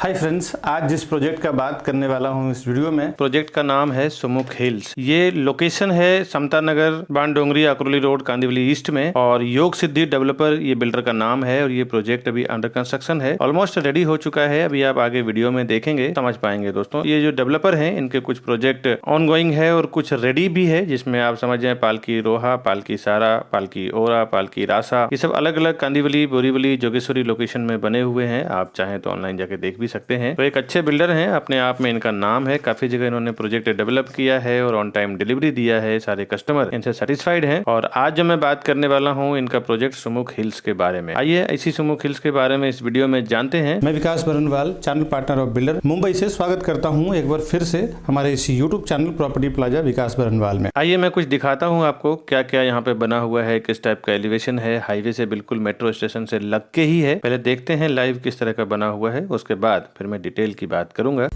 Hi friends, आज जिस project का बात करने वाला हूँ इस वीडियो में, प्रोजेक्ट का नाम है सुमुख हिल्स। ये लोकेशन है समता नगर, बानडोंगरी, अकरोली रोड, कांदिवली ईस्ट में। और योग सिद्धि डेवलपर ये बिल्डर का नाम है और ये प्रोजेक्ट अभी अंडर कंस्ट्रक्शन है, ऑलमोस्ट रेडी हो चुका है। अभी आप आगे वीडियो में देखेंगे समझ पाएंगे। दोस्तों, ये जो डेवलपर है इनके कुछ प्रोजेक्ट ऑन गोइंग है और कुछ रेडी भी है, जिसमें आप समझ जाए पालकी रोहा, पालकी सारा, पालकी ओरा, पालकी रासा, ये सब अलग अलग कांदिवली, बोरीवली, जोगेश्वरी लोकेशन में बने हुए हैं। आप चाहें तो ऑनलाइन जाके देख भी सकते हैं। तो एक अच्छे बिल्डर हैं, अपने आप में इनका नाम है। काफी जगह इन्होंने प्रोजेक्ट डेवलप किया है और ऑन टाइम डिलीवरी दिया है। सारे कस्टमर इनसे सेटिस्फाइड हैं। और आज जो मैं बात करने वाला हूं इनका प्रोजेक्ट सुमुख हिल्स के बारे में। आइए इसी सुमुख हिल्स के बारे में इस वीडियो में जानते हैं। मैं Vikas Barnwal, channel partner of builder, Mumbai से स्वागत करता हूँ एक बार फिर से हमारे इस यूट्यूब चैनल प्रॉपर्टी प्लाजा विकास बरनवाल में। आइए मैं कुछ दिखाता हूँ आपको क्या क्या यहाँ पे बना हुआ है, किस टाइप का एलिवेशन है। हाईवे से बिल्कुल मेट्रो स्टेशन से लग के ही है। पहले देखते हैं लाइव किस तरह का बना हुआ है, उसके बाद फिर मैं डिटेल की बात करूंगा।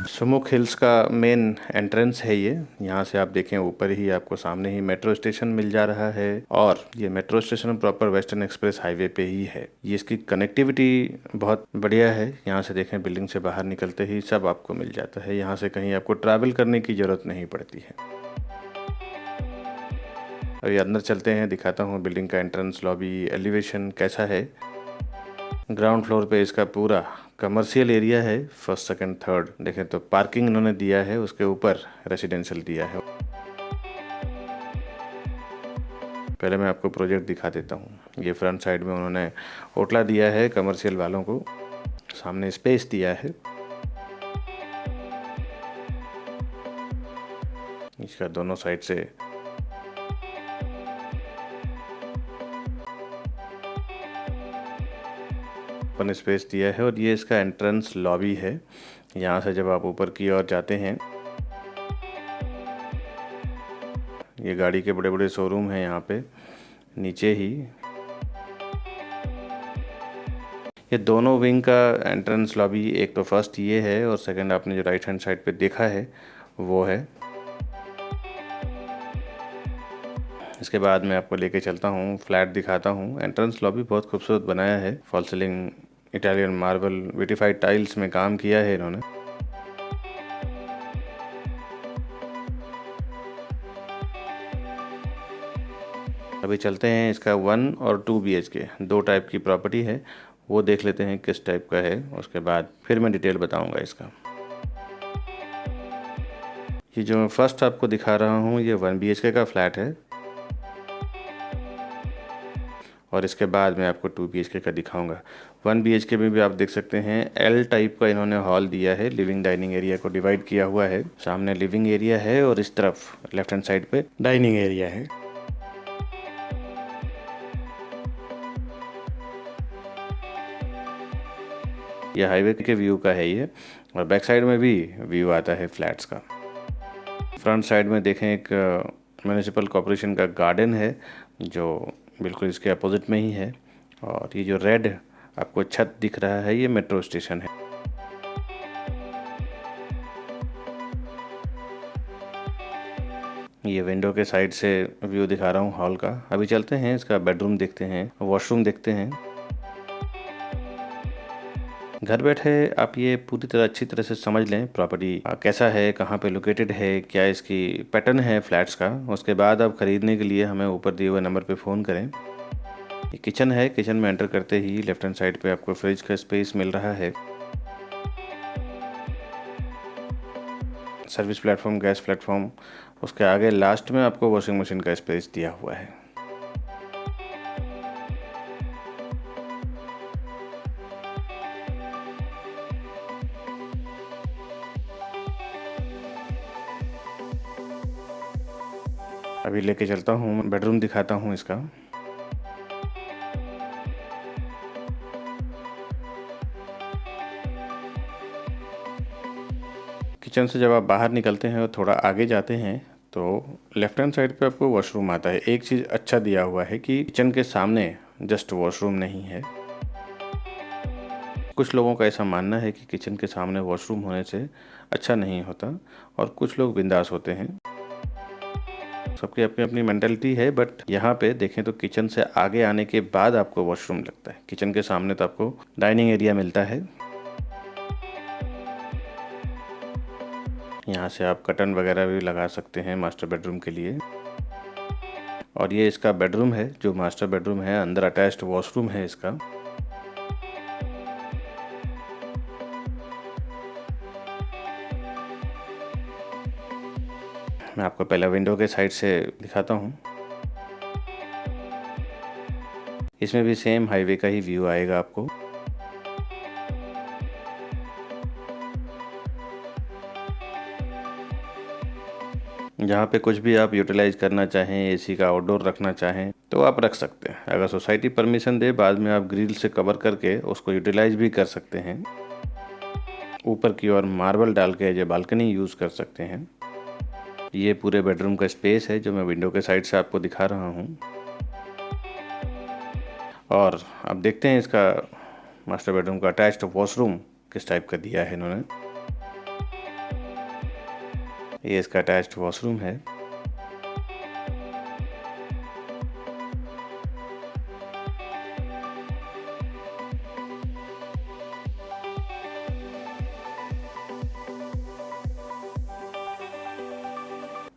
सुमुख हिल्स का मेन एंट्रेंस है ये। यहाँ से आप देखें ऊपर ही आपको सामने ही मेट्रो स्टेशन मिल जा रहा है और ये metro station proper western Express highway पे ही है। ये इसकी कनेक्टिविटी बहुत बढ़िया है। यहाँ से देखें बिल्डिंग से बाहर निकलते ही सब आपको मिल जाता है। यहाँ से कहीं आपको ट्रैवल करने की जरूरत नहीं पड़ती है। अभी अंदर चलते हैं, दिखाता हूँ बिल्डिंग का एंट्रेंस, लॉबी, एलिवेशन कैसा है। ग्राउंड फ्लोर पे इसका पूरा कमर्शियल एरिया है, फर्स्ट सेकंड थर्ड। देखें तो पार्किंग इन्होंने दिया है, उसके ऊपर रेसिडेंशियल दिया है। पहले मैं आपको प्रोजेक्ट दिखा देता हूँ। ये फ्रंट साइड में उन्होंने होटला दिया है कमर्शियल वालों को, सामने स्पेस दिया है। इसका दोनों साइड से ओपन स्पेस दिया है और ये इसका एंट्रेंस लॉबी है। यहाँ से जब आप ऊपर की ओर जाते हैं, ये गाड़ी के बड़े बड़े शोरूम हैं यहाँ पे नीचे ही। ये दोनों विंग का एंट्रेंस लॉबी, एक तो फर्स्ट ये है और सेकंड आपने जो राइट हैंड साइड पे देखा है वो है। इसके बाद मैं आपको लेके चलता हूँ, फ्लैट दिखाता हूँ। एंट्रेंस लॉबी बहुत खूबसूरत बनाया है। Fall ceiling, Italian marble, vitrified tiles में काम किया है इन्होंने। अभी चलते हैं, इसका 1 और 2 BHK दो टाइप की प्रॉपर्टी है, वो देख लेते हैं किस टाइप का है। उसके बाद फिर मैं डिटेल बताऊंगा इसका। ये जो मैं फर्स्ट आपको दिखा रहा हूँ ये 1 BHK का फ्लैट है और इसके बाद मैं आपको 2 BHK का दिखाऊंगा। 1 BHK में भी आप देख सकते हैं L टाइप का इन्होंने हॉल दिया है। लिविंग डाइनिंग एरिया को डिवाइड किया हुआ है। सामने लिविंग एरिया है और इस तरफ लेफ्ट हैंड साइड पे डाइनिंग एरिया है। यह हाईवे के व्यू का है ये, और बैक साइड में भी व्यू आता है फ्लैट्स का। फ्रंट साइड में देखें एक म्यूनिसिपल कॉर्पोरेशन का गार्डन है जो बिल्कुल इसके अपोजिट में ही है। और ये जो रेड आपको छत दिख रहा है ये मेट्रो स्टेशन है। ये विंडो के साइड से व्यू दिखा रहा हूँ हॉल का। अभी चलते हैं इसका बेडरूम देखते हैं, वॉशरूम देखते हैं। घर बैठे आप ये पूरी तरह अच्छी तरह से समझ लें प्रॉपर्टी कैसा है, कहाँ पे लोकेटेड है, क्या इसकी पैटर्न है फ्लैट्स का। उसके बाद आप खरीदने के लिए हमें ऊपर दिए हुए नंबर पे फ़ोन करें। ये किचन है, किचन में एंटर करते ही लेफ्ट हैंड साइड पे आपको फ्रिज का स्पेस मिल रहा है। सर्विस प्लेटफॉर्म, गैस प्लेटफॉर्म, उसके आगे लास्ट में आपको वॉशिंग मशीन का स्पेस दिया हुआ है। अभी लेके चलता हूँ, बेडरूम दिखाता हूँ इसका। किचन से जब आप बाहर निकलते हैं और थोड़ा आगे जाते हैं तो लेफ्ट हैंड साइड पे आपको वॉशरूम आता है। एक चीज़ अच्छा दिया हुआ है कि किचन के सामने जस्ट वॉशरूम नहीं है, कुछ लोगों का ऐसा मानना है कि किचन के सामने वॉशरूम होने से अच्छा नहीं होता और कुछ लोग बिंदास होते हैं। सबकी अपनी अपनी मेंटालिटी है, बट यहाँ पे देखें तो किचन से आगे आने के बाद आपको वॉशरूम लगता है। किचन के सामने तो आपको डाइनिंग एरिया मिलता है। यहाँ से आप कर्टन वगैरह भी लगा सकते हैं मास्टर बेडरूम के लिए। और ये इसका बेडरूम है, जो मास्टर बेडरूम है, अंदर अटैच्ड वॉशरूम है इसका। मैं आपको पहले विंडो के साइड से दिखाता हूँ। इसमें भी सेम हाईवे का ही व्यू आएगा आपको। जहाँ पे कुछ भी आप यूटिलाइज करना चाहें, एसी का आउटडोर रखना चाहें तो आप रख सकते हैं। अगर सोसाइटी परमिशन दे, बाद में आप ग्रिल से कवर करके उसको यूटिलाइज भी कर सकते हैं। ऊपर की ओर मार्बल डाल के एज ए बालकनी यूज़ कर सकते हैं। ये पूरे बेडरूम का स्पेस है जो मैं विंडो के साइड से आपको दिखा रहा हूँ। और अब देखते हैं इसका मास्टर बेडरूम का अटैच्ड वॉशरूम किस टाइप का दिया है इन्होंने। ये इसका अटैच्ड वॉशरूम है।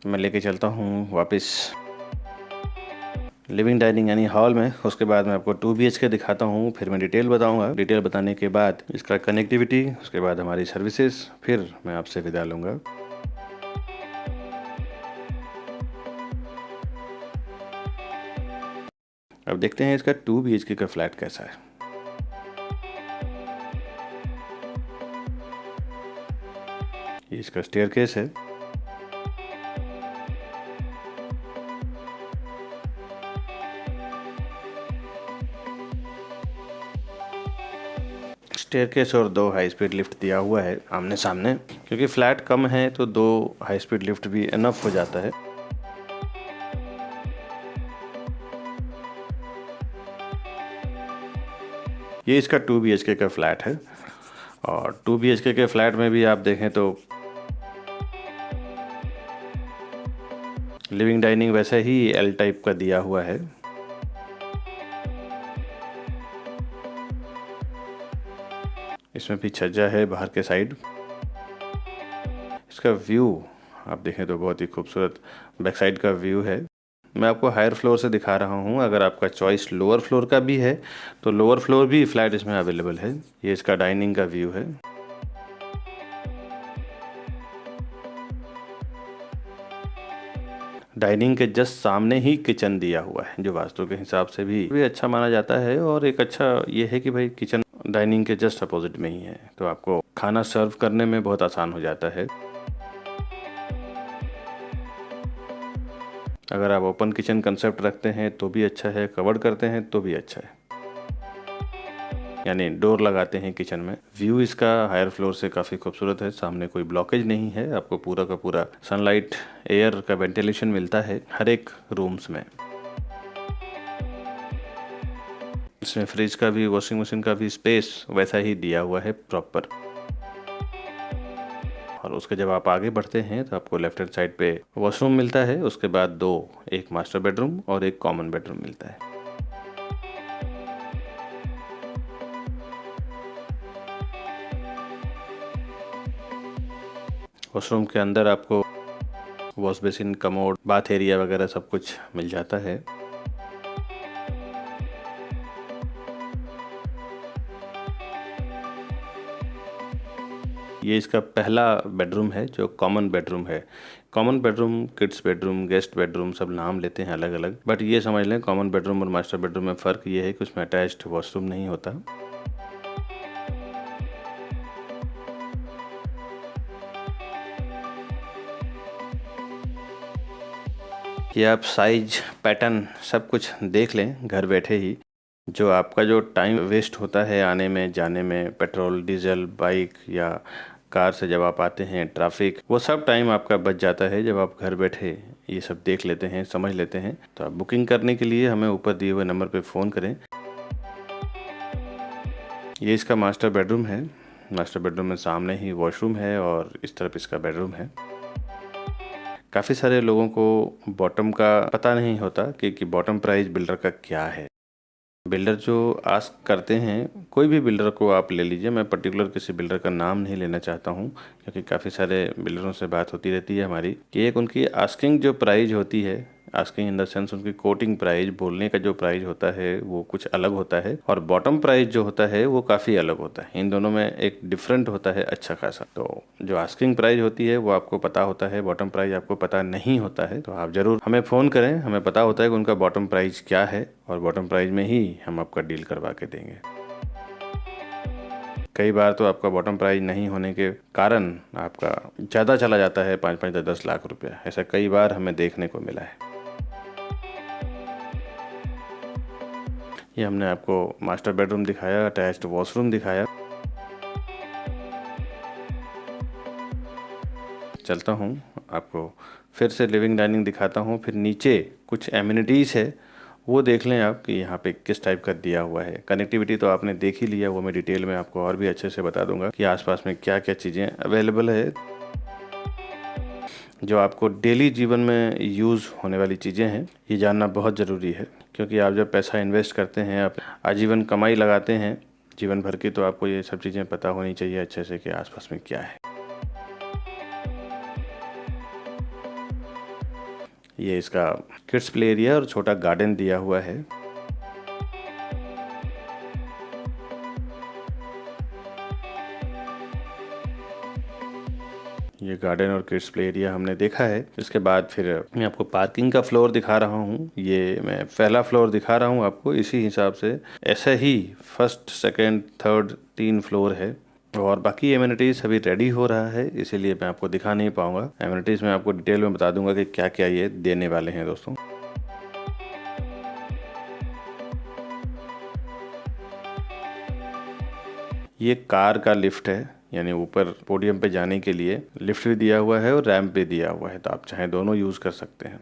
मैं लेके चलता हूँ वापस लिविंग डाइनिंग यानी हॉल में। उसके बाद मैं आपको 2 BHK दिखाता हूँ, फिर मैं डिटेल बताऊँगा। डिटेल बताने के बाद इसका कनेक्टिविटी, उसके बाद हमारी सर्विसेज, फिर मैं आपसे विदा लूँगा। अब देखते हैं इसका 2 BHK का फ्लैट कैसा है। ये इसका स्टेयरकेस है। स्टेयरकेस और 2 हाई स्पीड लिफ्ट दिया हुआ है आमने सामने, क्योंकि फ्लैट कम है तो 2 हाई स्पीड लिफ्ट भी इनफ हो जाता है। ये इसका 2 BHK का फ्लैट है। और 2 BHK के फ्लैट में भी आप देखें तो लिविंग डाइनिंग वैसे ही एल टाइप का दिया हुआ है। इसमें भी छज्जा है बाहर के साइड। इसका व्यू आप देखें तो बहुत ही खूबसूरत बैक साइड का व्यू है। मैं आपको हायर फ्लोर से दिखा रहा हूँ। अगर आपका चॉइस लोअर फ्लोर का भी है तो लोअर फ्लोर भी फ्लैट इसमें अवेलेबल है। ये इसका डाइनिंग का व्यू है। डाइनिंग के जस्ट सामने ही किचन दिया हुआ है, जो वास्तु के हिसाब से भी अच्छा माना जाता है। और एक अच्छा ये है कि भाई किचन डाइनिंग के जस्ट अपोजिट में ही है, तो आपको खाना सर्व करने में बहुत आसान हो जाता है। अगर आप ओपन किचन कंसेप्ट रखते हैं तो भी अच्छा है, कवर्ड करते हैं तो भी अच्छा है, यानी डोर लगाते हैं किचन में। व्यू इसका हायर फ्लोर से काफ़ी खूबसूरत है। सामने कोई ब्लॉकेज नहीं है, आपको पूरा का पूरा सनलाइट एयर का वेंटिलेशन मिलता है हर एक रूम्स में। इसमें फ्रिज का भी, वॉशिंग मशीन का भी स्पेस वैसा ही दिया हुआ है प्रॉपर। और उसके जब आप आगे बढ़ते हैं तो आपको लेफ्ट हैंड साइड पे वॉशरूम मिलता है। उसके बाद 2, एक मास्टर बेडरूम और एक कॉमन बेडरूम मिलता है। वॉशरूम के अंदर आपको wash basin, commode, bath area वगैरह सब कुछ मिल जाता है। ये इसका पहला बेडरूम है जो कॉमन बेडरूम है। Common bedroom, kids bedroom, guest bedroom सब नाम लेते हैं अलग अलग, बट ये समझ लें कॉमन बेडरूम और मास्टर बेडरूम में फ़र्क ये है कि उसमें अटैच्ड वॉशरूम नहीं होता। कि आप साइज, पैटर्न सब कुछ देख लें घर बैठे ही। जो आपका जो टाइम वेस्ट होता है आने में जाने में, पेट्रोल, डीजल, बाइक या कार से जब आप आते हैं, ट्रैफिक, वो सब टाइम आपका बच जाता है जब आप घर बैठे ये सब देख लेते हैं, समझ लेते हैं। तो आप बुकिंग करने के लिए हमें ऊपर दिए हुए नंबर पे फ़ोन करें। ये इसका मास्टर बेडरूम है। मास्टर बेडरूम में सामने ही वॉशरूम है और इस तरफ इसका बेडरूम है। काफ़ी सारे लोगों को बॉटम का पता नहीं होता कि बॉटम प्राइस बिल्डर का क्या है। बिल्डर जो आस्क करते हैं, कोई भी बिल्डर को आप ले लीजिए, मैं पर्टिकुलर किसी बिल्डर का नाम नहीं लेना चाहता हूं, क्योंकि काफ़ी सारे बिल्डरों से बात होती रहती है हमारी कि एक उनकी आस्किंग जो प्राइस होती है, आस्किंग इन द सेंस उनकी कोटिंग प्राइस, बोलने का जो प्राइस होता है वो कुछ अलग होता है, और बॉटम प्राइस जो होता है वो काफ़ी अलग होता है। इन दोनों में एक डिफरेंट होता है अच्छा खासा। तो जो आस्किंग प्राइस होती है वो आपको पता होता है, बॉटम प्राइस आपको पता नहीं होता है, तो आप ज़रूर हमें फ़ोन करें, हमें पता होता है कि उनका बॉटम प्राइस क्या है, और बॉटम प्राइस में ही हम आपका डील करवा के देंगे। कई बार तो आपका बॉटम प्राइस नहीं होने के कारण आपका ज़्यादा चला जाता है, 5-5 10 लाख रुपया। ऐसा कई बार हमें देखने को मिला है। ये हमने आपको मास्टर बेडरूम दिखाया, अटैच्ड वॉशरूम दिखाया। चलता हूँ, आपको फिर से लिविंग डाइनिंग दिखाता हूँ, फिर नीचे कुछ एमिनिटीज़ है वो देख लें आप कि यहाँ पे किस टाइप का दिया हुआ है। कनेक्टिविटी तो आपने देख ही लिया, वो मैं डिटेल में आपको और भी अच्छे से बता दूंगा कि आसपास में क्या क्या चीज़ें अवेलेबल है। जो आपको डेली जीवन में यूज़ होने वाली चीज़ें हैं, ये जानना बहुत ज़रूरी है, क्योंकि आप जब पैसा इन्वेस्ट करते हैं, आप आजीवन कमाई लगाते हैं जीवन भर की, तो आपको ये सब चीज़ें पता होनी चाहिए अच्छे से कि आसपास में क्या है। ये इसका किड्स प्ले एरिया और छोटा गार्डन दिया हुआ है। ये गार्डन और किड्स प्ले एरिया हमने देखा है। इसके बाद फिर मैं आपको पार्किंग का फ्लोर दिखा रहा हूँ। ये मैं पहला फ्लोर दिखा रहा हूँ आपको, इसी हिसाब से ऐसा ही फर्स्ट, सेकंड, थर्ड 3 फ्लोर है, और बाकी एमिनिटीज़ अभी रेडी हो रहा है, इसीलिए मैं आपको दिखा नहीं पाऊंगा। एमिनिटीज़ में आपको डिटेल में बता दूंगा कि क्या क्या ये देने वाले हैं दोस्तों। ये कार का लिफ्ट है, यानी ऊपर पोडियम पे जाने के लिए लिफ्ट भी दिया हुआ है और रैंप भी दिया हुआ है, तो आप चाहें दोनों यूज़ कर सकते हैं।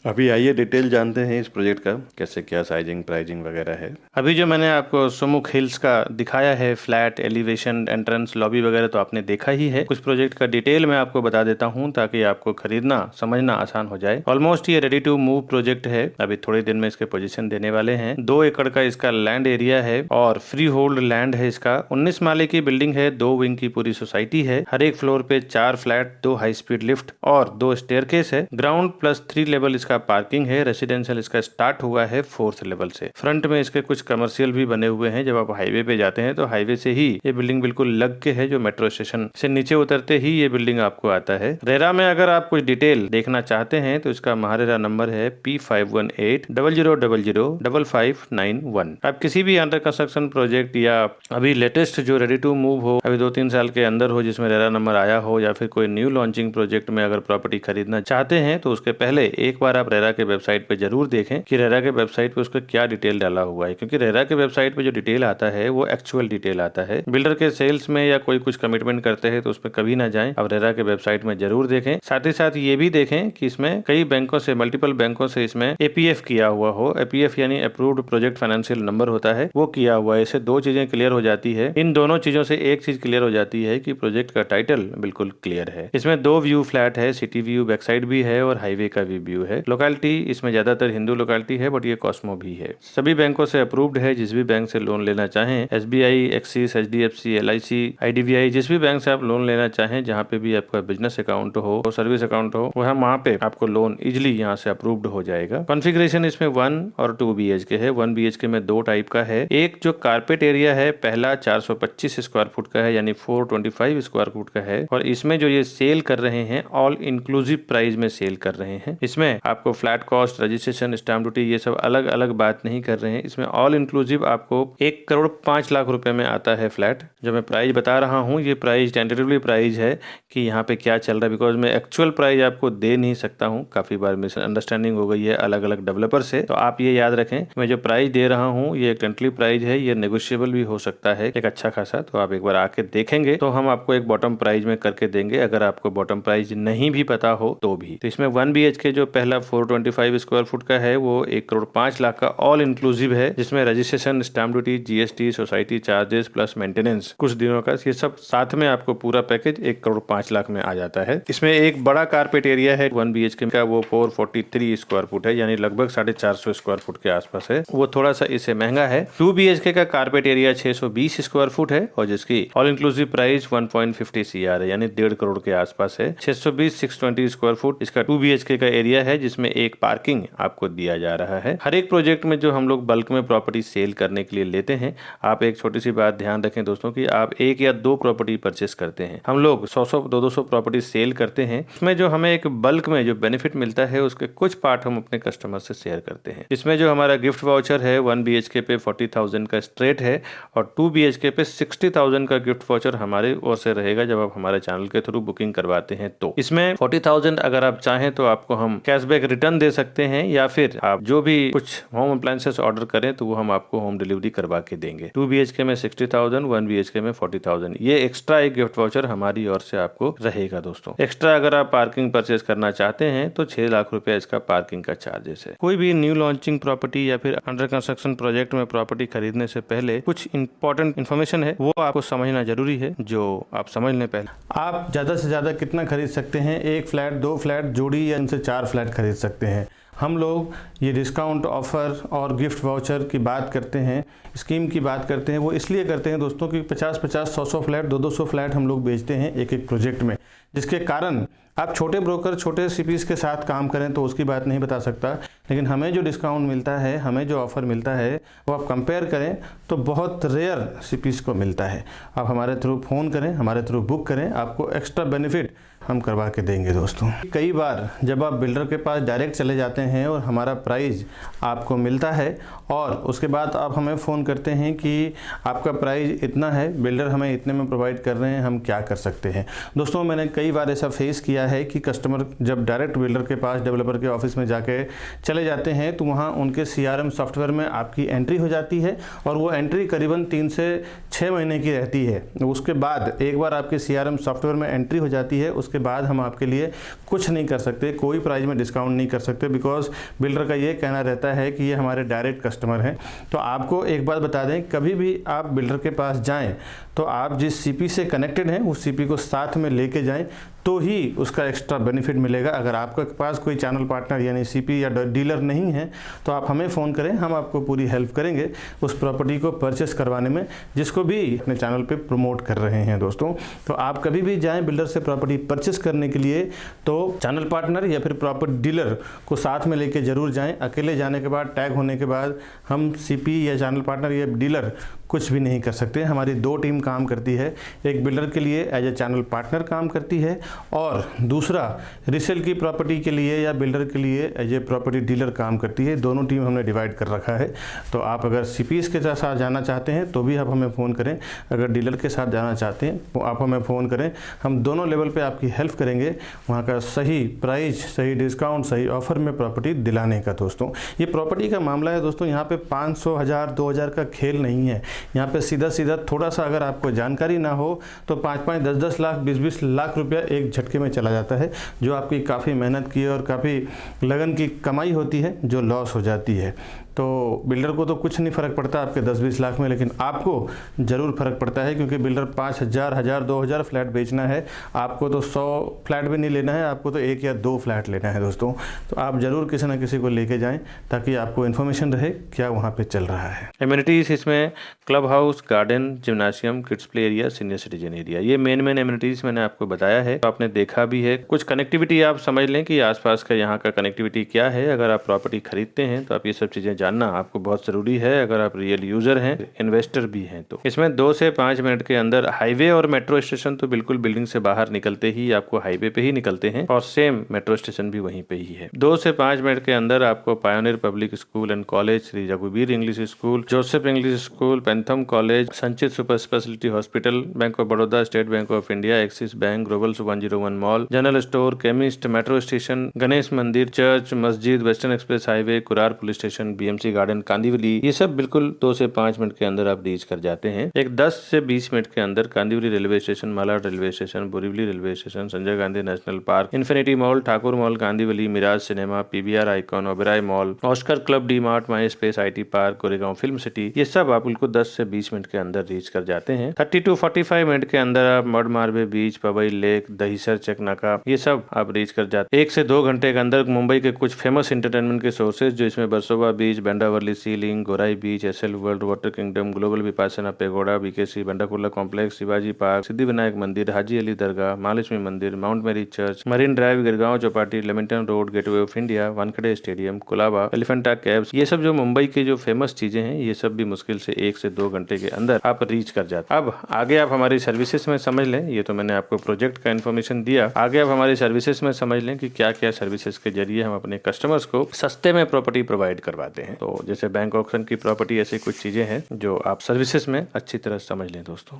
अभी आइए डिटेल जानते हैं इस प्रोजेक्ट का, कैसे क्या साइजिंग, प्राइजिंग वगैरह है। अभी जो मैंने आपको सुमुख हिल्स का दिखाया है, फ्लैट, एलिवेशन, एंट्रेंस, लॉबी वगैरह तो आपने देखा ही है। कुछ प्रोजेक्ट का डिटेल मैं आपको बता देता हूं ताकि आपको खरीदना समझना आसान हो जाए। ऑलमोस्ट ये रेडी टू मूव प्रोजेक्ट है। अभी थोड़े दिन में इसके पोजीशन देने वाले हैं। 2 एकड़ का इसका लैंड एरिया है और फ्री होल्ड लैंड है इसका। 19 माले की बिल्डिंग है, 2 विंग की पूरी सोसाइटी है। हर एक फ्लोर पे 4 फ्लैट, 2 हाई स्पीड लिफ्ट और 2 स्टेयरकेस है। ग्राउंड प्लस 3 लेवल इसका पार्किंग है। रेसिडेंशियल इसका स्टार्ट हुआ है 4th लेवल से। फ्रंट में इसके कुछ कमर्शियल भी बने हुए हैं। जब आप हाईवे पे जाते हैं तो हाईवे से ही ये बिल्डिंग बिल्कुल लग के है, जो मेट्रो स्टेशन से नीचे उतरते ही ये बिल्डिंग आपको आता है। रेरा में अगर आप कुछ डिटेल देखना चाहते हैं तो इसका महारेरा नंबर है P5180005591। आप किसी भी अंडर कंस्ट्रक्शन प्रोजेक्ट या अभी लेटेस्ट जो रेडी टू मूव हो, अभी 2-3 साल के अंदर हो, जिसमें रेरा नंबर आया हो, या फिर कोई न्यू लॉन्चिंग प्रोजेक्ट में अगर प्रॉपर्टी खरीदना चाहते हैं तो उसके पहले एक बार आप रेरा के वेबसाइट पे जरूर देखें कि रेरा के वेबसाइट पे उसका क्या डिटेल डाला हुआ है, क्योंकि रेरा के वेबसाइट पे जो डिटेल आता है वो एक्चुअल डिटेल आता है। बिल्डर के सेल्स में या कोई कुछ कमिटमेंट करते हैं तो उसमें कभी ना जाएं, अब रेरा के वेबसाइट में जरूर देखें। साथ ही साथ ये भी देखें कि इसमें कई बैंकों से, मल्टीपल बैंकों से इसमें एपीएफ किया हुआ हो। एपीएफ यानी अप्रूव्ड प्रोजेक्ट फाइनेंशियल नंबर होता है, वो किया हुआ है। इससे 2 चीजें क्लियर हो जाती है। इन दोनों चीजों से एक चीज क्लियर हो जाती है कि प्रोजेक्ट का टाइटल बिल्कुल क्लियर है। इसमें 2 व्यू फ्लैट है, सिटी व्यू बैक साइड भी है और हाईवे का भी व्यू है। लोकेलिटी इसमें ज्यादातर हिंदू लोकेलिटी है, बट ये कॉस्मो भी है। सभी बैंकों से अप्रूव्ड है। जिस भी बैंक से लोन लेना चाहें, SBI, axis, HDFC, LIC, IDBI, जिस भी बैंक से आप लोन लेना चाहें, जहाँ पे भी आपका बिजनेस अकाउंट हो, सर्विस अकाउंट हो, वहाँ पे आपको लोन इजिली यहाँ से अप्रूव्ड हो जाएगा। कॉन्फ़िगरेशन इसमें 1 और 2 BHK है। 1 BHK में 2 टाइप का है। एक जो कारपेट एरिया है, पहला 425 स्क्वायर फुट का है, यानी 425 स्क्वायर फुट का है, और इसमें जो ये सेल कर रहे हैं ऑल इंक्लूसिव प्राइस में सेल कर रहे हैं। इसमें आपको flat cost, registration, stamp duty ये सब अलग अलग बात नहीं कर रहे हैं। इसमें ऑल इंक्लूसिव आपको 1,05,00,000 रुपए में आता है फ्लैट। जो मैं प्राइस बता रहा हूँ ये प्राइस टेंटेटिवली प्राइस है कि यहाँ पे क्या चल रहा है, बिकॉज मैं एक्चुअल प्राइस आपको दे नहीं सकता हूँ। काफ़ी बार मिसअंडरस्टैंडिंग हो गई है अलग अलग डेवलपर से, तो आप ये याद रखें मैं जो प्राइस दे रहा हूँ ये टेंटेटिव प्राइस है, ये नेगोशिएबल भी हो सकता है एक अच्छा खासा। तो आप एक बार आके देखेंगे तो हम आपको एक बॉटम प्राइस में करके देंगे, अगर आपको बॉटम प्राइस नहीं भी पता हो तो भी। तो इसमें 1 BHK जो पहला 425 स्क्वायर फुट का है वो 1,05,00,000 का ऑल इंक्लूसिव है, जिसमें registration, stamp duty, GST, society charges plus maintenance कुछ दिनों का, ये सब साथ में आपको पूरा पैकेज 1,05,00,000 में आ जाता है। इसमें एक बड़ा कारपेट एरिया है 1 BHK का, वो 443 स्क्वायर फुट है, यानी लगभग 450 स्क्वायर फुट के आसपास है, वो थोड़ा सा इससे महंगा है। 2 BHK का कारपेट एरिया 620 स्क्वायर फुट है और जिसकी ऑल इंक्लूसिव प्राइस 1.50 CR है, यानी 1.5 करोड़ के आसपास है। 620 स्क्वायर फुट इसका 2 BHK का एरिया है, जिसमें एक पार्किंग आपको दिया जा रहा है। हर एक प्रोजेक्ट में जो हम लोग बल्क में प्रॉपर्टी सेल करने के लिए लेते हैं, आप एक छोटी सी बात ध्यान रखें दोस्तों कि आप 1 या 2 प्रॉपर्टी परचेस करते हैं, हम लोग 100 200 प्रॉपर्टी सेल करते हैं। इसमें जो हमें एक बल्क में जो बेनिफिट मिलता है उसके कुछ पार्ट हम अपने कस्टमर से शेयर करते हैं। इसमें जो हमारा गिफ्ट वाउचर है 1 BHK पे 40,000 का स्ट्रेट है और 2 BHK पे 60,000 का गिफ्ट वाउचर हमारे ओर से रहेगा जब आप हमारे चैनल के थ्रू बुकिंग करवाते हैं। तो इसमें 40,000 अगर आप चाहें तो आपको हम कैशबैक रिटर्न दे सकते हैं, या फिर आप जो भी कुछ होम अप्लायंसेस ऑर्डर करें तो वो हम आपको होम डिलीवरी करवा के देंगे। 2 BHK में 60,000, 1 BHK में 40,000, ये एक्स्ट्रा एक गिफ्ट वाउचर हमारी ओर से आपको रहेगा दोस्तों। एक्स्ट्रा अगर आप पार्किंग परचेस करना चाहते हैं तो 6 लाख रुपया इसका पार्किंग का चार्जेस है। कोई भी न्यू लॉन्चिंग प्रॉपर्टी या फिर अंडर कंस्ट्रक्शन प्रोजेक्ट में प्रॉपर्टी खरीदने से पहले कुछ इंपॉर्टेंट इन्फॉर्मेशन है वो आपको समझना जरूरी है, जो आप समझ लें। पहले आप ज्यादा से ज्यादा कितना खरीद सकते हैं, 1 फ्लैट, 2 फ्लैट, जोड़ी या इनसे 4 फ्लैट खरीद सकते हैं। हम लोग ये डिस्काउंट ऑफ़र और गिफ्ट वाउचर की बात करते हैं, स्कीम की बात करते हैं, वो इसलिए करते हैं दोस्तों कि 50-50, 100-100 फ्लैट, 200-200 फ्लैट हम लोग बेचते हैं एक एक प्रोजेक्ट में, जिसके कारण आप छोटे ब्रोकर, छोटे CPs के साथ काम करें तो उसकी बात नहीं बता सकता, लेकिन हमें जो डिस्काउंट मिलता है, हमें जो ऑफ़र मिलता है वो आप कंपेयर करें तो बहुत रेयर CPs को मिलता है। आप हमारे थ्रू फ़ोन करें, हमारे थ्रू बुक करें, आपको एक्स्ट्रा बेनिफिट हम करवा के देंगे दोस्तों। कई बार जब आप बिल्डर के पास डायरेक्ट चले जाते हैं और हमारा प्राइस आपको मिलता है और उसके बाद आप हमें फ़ोन करते हैं कि आपका प्राइस इतना है, बिल्डर हमें इतने में प्रोवाइड कर रहे हैं, हम क्या कर सकते हैं। दोस्तों मैंने कई बार ऐसा फेस किया है कि कस्टमर जब डायरेक्ट बिल्डर के पास, डेवलपर के ऑफिस में जाके चले जाते हैं तो वहाँ उनके CRM सॉफ्टवेयर में आपकी एंट्री हो जाती है और वो एंट्री करीबन 3 से 6 महीने की रहती है। उसके बाद एक बार आपके CRM सॉफ्टवेयर में एंट्री हो जाती है, उसके बाद हम आपके लिए कुछ नहीं कर सकते, कोई प्राइस में डिस्काउंट नहीं कर सकते, बिकॉज बिल्डर का ये कहना रहता है कि ये हमारे डायरेक्ट कस्टमर हैं। तो आपको एक बात बता दें, कभी भी आप बिल्डर के पास जाएं तो आप जिस CP से कनेक्टेड हैं उस CP को साथ में लेके जाएं तो ही उसका एक्स्ट्रा बेनिफिट मिलेगा। अगर आपके पास कोई चैनल पार्टनर यानी CP या डीलर नहीं है तो आप हमें फ़ोन करें, हम आपको पूरी हेल्प करेंगे उस प्रॉपर्टी को परचेस करवाने में जिसको भी अपने चैनल पे प्रमोट कर रहे हैं दोस्तों। तो आप कभी भी जाएं बिल्डर से प्रॉपर्टी परचेस करने के लिए तो चैनल पार्टनर या फिर प्रॉपर्टी डीलर को साथ में लेके ज़रूर जाएँ। अकेले जाने के बाद, टैग होने के बाद हम CP या चैनल पार्टनर या डीलर कुछ भी नहीं कर सकते। हमारी 2 टीम काम करती है, एक बिल्डर के लिए एज ए चैनल पार्टनर काम करती है और दूसरा रीसेल की प्रॉपर्टी के लिए या बिल्डर के लिए एज ए प्रॉपर्टी डीलर काम करती है। दोनों टीम हमने डिवाइड कर रखा है। तो आप अगर CPs के साथ जाना चाहते हैं तो भी आप हमें फ़ोन करें, अगर डीलर के साथ जाना चाहते हैं तो आप हमें फ़ोन करें, हम दोनों लेवल पे आपकी हेल्प करेंगे वहाँ का सही प्राइस, सही डिस्काउंट, सही ऑफर में प्रॉपर्टी दिलाने का। दोस्तों ये प्रॉपर्टी का मामला है दोस्तों, यहाँ पे 500, 1000, 2000 का खेल नहीं है। यहाँ पे सीधा सीधा थोड़ा सा अगर आपको जानकारी ना हो तो 5-5, 10-10 लाख, 20-20 लाख रुपया एक झटके में चला जाता है, जो आपकी काफ़ी मेहनत की और काफ़ी लगन की कमाई होती है जो लॉस हो जाती है। तो बिल्डर को तो कुछ नहीं फ़र्क पड़ता आपके 10-20 लाख में, लेकिन आपको ज़रूर फ़र्क पड़ता है क्योंकि बिल्डर 5,000, 1000, 2000 फ्लैट बेचना है, आपको तो 100 फ्लैट भी नहीं लेना है, आपको तो 1 या 2 फ्लैट लेना है दोस्तों। तो आप ज़रूर किसी ना किसी को लेके जाएं ताकि आपको इन्फॉर्मेशन रहे क्या वहाँ पे चल रहा है। एमिनिटीज़ इसमें club house, garden, gymnasium, kids play area, senior citizen area, ये मेन एमिनिटीज़ मैंने आपको बताया है, तो आपने देखा भी है। कुछ कनेक्टिविटी आप समझ लें कि आसपास का यहाँ का कनेक्टिविटी क्या है। अगर आप प्रॉपर्टी खरीदते हैं तो आप ये सब चीज़ें जानना आपको बहुत जरूरी है अगर आप रियल यूजर हैं, इन्वेस्टर भी हैं। तो इसमें 2 से 5 मिनट के अंदर हाईवे और मेट्रो स्टेशन तो बिल्कुल बिल्डिंग से बाहर निकलते ही आपको हाईवे पे ही निकलते हैं और सेम मेट्रो स्टेशन भी वहीं पे ही है। 2 से 5 मिनट के अंदर आपको pioneer public school and college, Shri रघुवीर English school, Joseph English school, पेंथम college, Sanchit super speciality hospital, Bank of Baroda, State Bank of India, Axis Bank, global 101 mall, general store, chemist, metro station, Ganesh Mandir, church, मस्जिद, Western Express Highway, Kurar police station, BMC garden, Kandivali, ये सब बिल्कुल 2 से 5 minute के अंदर आप reach कर जाते हैं। एक 10 से 20 मिनट के अंदर Kandivali railway station, Malad railway station, Borivali railway station, Sanjay Gandhi national park, infinity mall, Thakur mall Kandivali, Miraj cinema, PVR icon, Oberoi mall, Oscar club, D mart, my space, IT park, Goregaon film city, ये सब आप बिल्कुल 10 से 20 मिनट के अंदर रीच कर जाते हैं। 30 to 45 मिनट के अंदर आप मड मारवे बीच, पवई लेक, दहीसर, चकनाका, ये सब आप रीच कर जाते हैं। 1 से 2 घंटे के अंदर मुंबई के कुछ फेमस एंटरटेनमेंट के सोर्सेज जो इसमें बरसोबा बीच, बेंडावर्ली सी लिंक, गोराई बीच, SL world, water kingdom, global Vipassana pagoda, BKC, बंडाकुल्ला complex, Shivaji park, Siddhi Vinayak मंदिर, हाजी अली दरगाह, महालक्ष्मी मंदिर, माउंट मेरी church, marine drive, Girgaon Chowpatty, Lamington road, gateway of India, Wankhede stadium, Colaba, Elephanta caves, ये सब जो मुंबई के जो फेमस चीजें हैं ये सब भी मुश्किल से 1 से 2 घंटे के अंदर आप रीच कर जाते हैं। अब आगे आप हमारी सर्विसेज में समझ लें, ये तो मैंने आपको प्रोजेक्ट का इन्फॉर्मेशन दिया, आगे आप हमारी सर्विसेज में समझ लें कि क्या क्या सर्विसेज के जरिए हम अपने कस्टमर्स को सस्ते में प्रॉपर्टी प्रोवाइड करवाते हैं। तो जैसे बैंक ऑक्शन की प्रॉपर्टी, ऐसी कुछ चीजें हैं जो आप सर्विसेज में अच्छी तरह समझ लें दोस्तों।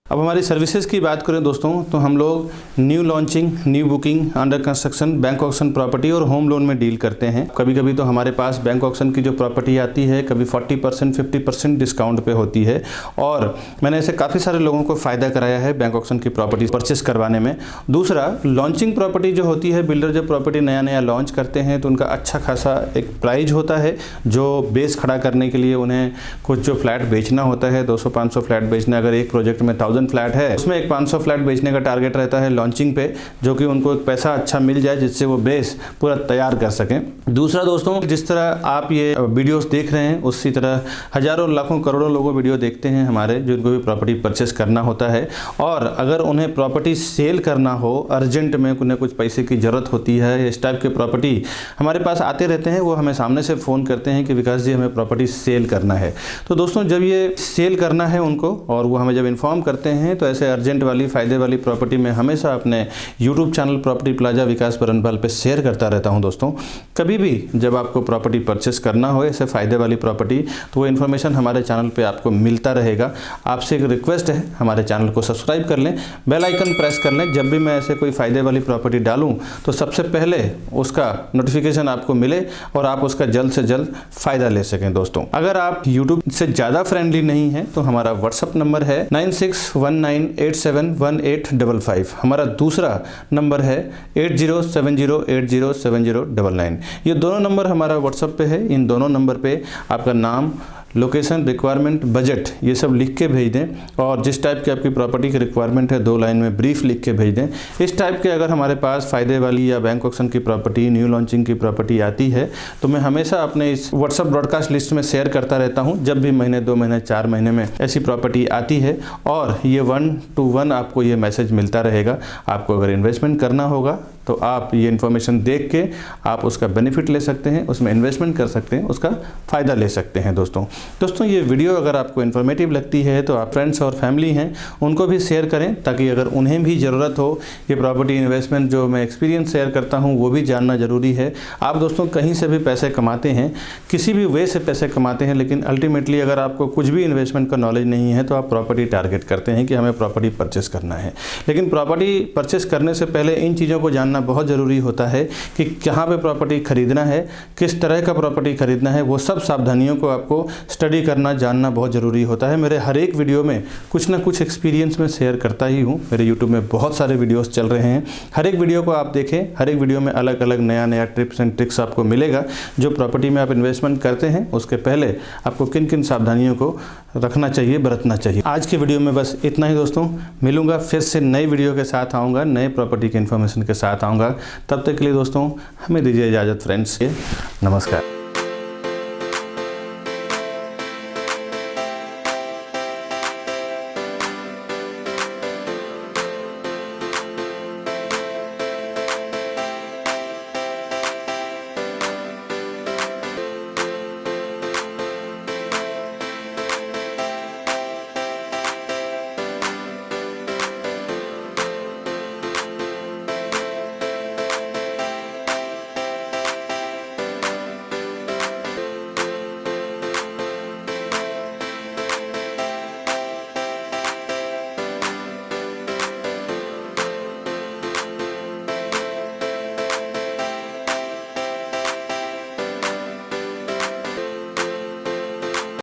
अब हमारी सर्विसेज की बात करें दोस्तों तो हम लोग new launching, new booking, under construction, bank auction property और होम लोन में डील करते हैं। कभी कभी तो हमारे पास बैंक ऑक्शन की जो प्रॉपर्टी आती है कभी 40%, 50% डिस्काउंट पे होती है और मैंने ऐसे काफ़ी सारे लोगों को फ़ायदा कराया है बैंक ऑक्शन की प्रॉपर्टी परचेस करवाने में। दूसरा, लॉन्चिंग प्रॉपर्टी जो होती है, बिल्डर जब प्रॉपर्टी नया नया लॉन्च करते हैं तो उनका अच्छा खासा एक प्राइज होता है जो बेस खड़ा करने के लिए उन्हें कुछ जो फ्लैट बेचना होता है, 200-500 फ्लैट बेचना। अगर एक प्रोजेक्ट में 1000 फ्लैट है उसमें एक 500 फ्लैट बेचने का टारगेट रहता है लॉन्चिंग पे, जो कि उनको एक पैसा अच्छा मिल जाए जिससे वो बेस पूरा तैयार कर सकें। दूसरा दोस्तों, जिस तरह आप ये वीडियोस देख रहे हैं उसी तरह हजारों लाखों करोड़ों लोगों वीडियो देखते हैं हमारे, जिनको भी प्रॉपर्टी परचेस करना होता है और अगर उन्हें प्रॉपर्टी सेल करना हो, अर्जेंट में उन्हें कुछ पैसे की जरूरत होती है, इस टाइप के प्रॉपर्टी हमारे पास आते रहते हैं। वो हमें सामने से फ़ोन करते हैं कि विकास जी हमें प्रॉपर्टी सेल करना है। तो दोस्तों जब ये सेल करना है उनको और वो हमें जब इन्फॉर्म करते हैं तो ऐसे अर्जेंट वाली, फायदे वाली प्रॉपर्टी मैं हमेशा अपने YouTube चैनल प्रॉपर्टी प्लाजा विकास बरनपाल पे शेयर करता रहता हूं दोस्तों। कभी भी जब आपको प्रॉपर्टी परचेस करना हो ऐसे फायदे वाली प्रॉपर्टी, तो वो इन्फॉर्मेशन हमारे चैनल पे आपको मिलता रहेगा। आपसे एक रिक्वेस्ट है, हमारे चैनल को सब्सक्राइब कर लें, बेल आइकन प्रेस कर लें। जब भी मैं ऐसे कोई फायदे वाली प्रॉपर्टी डालूं तो सबसे पहले उसका नोटिफिकेशन आपको मिले और आप उसका जल्द से जल्द फायदा ले सकें दोस्तों। अगर आप YouTube से ज़्यादा फ्रेंडली नहीं है तो हमारा व्हाट्सअप नंबर है 9619871855। हमारा दूसरा नंबर है 8070807099। ये दोनों नंबर हमारा व्हाट्सएप पे है। इन दोनों नंबर पे आपका नाम, लोकेशन, रिक्वायरमेंट, बजट ये सब लिख के भेज दें और जिस टाइप की आपकी प्रॉपर्टी की रिक्वायरमेंट है 2 लाइन में ब्रीफ लिख के भेज दें। इस टाइप के अगर हमारे पास फ़ायदे वाली या बैंक ऑक्शन की प्रॉपर्टी, न्यू लॉन्चिंग की प्रॉपर्टी आती है तो मैं हमेशा अपने इस व्हाट्सअप ब्रॉडकास्ट लिस्ट में शेयर करता रहता हूं। जब भी महीने, 2 महीने, 4 महीने में ऐसी प्रॉपर्टी आती है और ये 1 to 1 आपको ये मैसेज मिलता रहेगा। आपको अगर इन्वेस्टमेंट करना होगा तो आप ये इन्फॉर्मेशन देख के आप उसका बेनिफिट ले सकते हैं, उसमें इन्वेस्टमेंट कर सकते हैं, उसका फ़ायदा ले सकते हैं दोस्तों। ये वीडियो अगर आपको इन्फॉर्मेटिव लगती है तो आप फ्रेंड्स और फैमिली हैं उनको भी शेयर करें, ताकि अगर उन्हें भी ज़रूरत हो ये प्रॉपर्टी इन्वेस्टमेंट जो मैं एक्सपीरियंस शेयर करता हूं वो भी जानना ज़रूरी है। आप दोस्तों कहीं से भी पैसे कमाते हैं, किसी भी वे से पैसे कमाते हैं, लेकिन अल्टीमेटली अगर आपको कुछ भी इन्वेस्टमेंट का नॉलेज नहीं है तो आप प्रॉपर्टी टारगेट करते हैं कि हमें प्रॉपर्टी परचेस करना है। लेकिन प्रॉपर्टी परचेस करने से पहले इन चीज़ों को जानना बहुत ज़रूरी होता है कि कहाँ पे प्रॉपर्टी खरीदना है, किस तरह का प्रॉपर्टी खरीदना है, वो सब सावधानियों को आपको स्टडी करना, जानना बहुत ज़रूरी होता है। मेरे हर एक वीडियो में कुछ ना कुछ एक्सपीरियंस में शेयर करता ही हूँ। मेरे यूट्यूब में बहुत सारे वीडियोस चल रहे हैं, हर एक वीडियो को आप देखें। हर एक वीडियो में अलग अलग नया टिप्स एंड ट्रिक्स आपको मिलेगा। जो प्रॉपर्टी में आप इन्वेस्टमेंट करते हैं उसके पहले आपको किन किन सावधानियों को रखना चाहिए, बरतना चाहिए। आज के वीडियो में बस इतना ही दोस्तों। मिलूंगा फिर से नई वीडियो के साथ, आऊँगा नए प्रॉपर्टी के इन्फॉर्मेशन के साथ आऊँगा। तब तक के लिए दोस्तों हमें दीजिए इजाज़त फ्रेंड्स। नमस्कार।